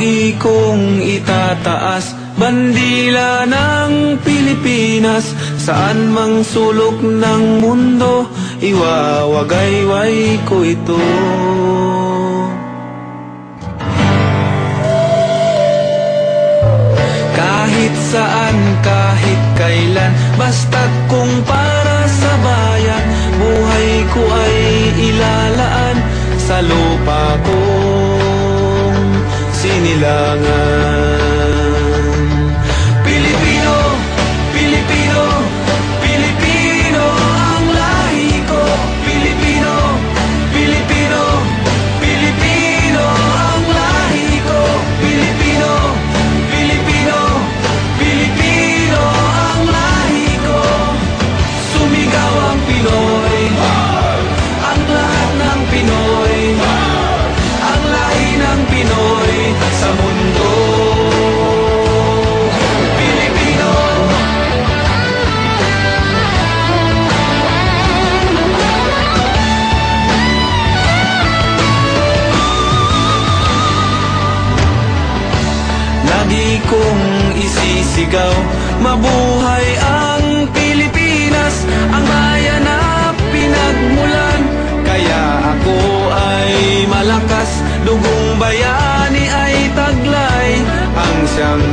Lagi kong itataas bandila ng Pilipinas, saan mang sulok ng mundo, iwawagayway ko ito. Kahit saan, kahit kailan, basta't kung para sa bayan, buhay ko ay ilalaan sa lupa kong sinilangan. Pilipino, Pilipino, Pilipino ang lahi ko. Pilipino, Pilipino, Pilipino ang lahi ko. Pilipino, Pilipino, Pilipino ang lahi ko. Sumigaw ang Pinoy, ang lahat ng Pinoy, ang lahi ng Pinoy sa mundo. Pilipino, lagi kong isisigaw, mabuhay ang Pilipinas, ang bayan na pinagmulan. Kaya ako ay malakas, dugong bayani ay taglay, ang siyang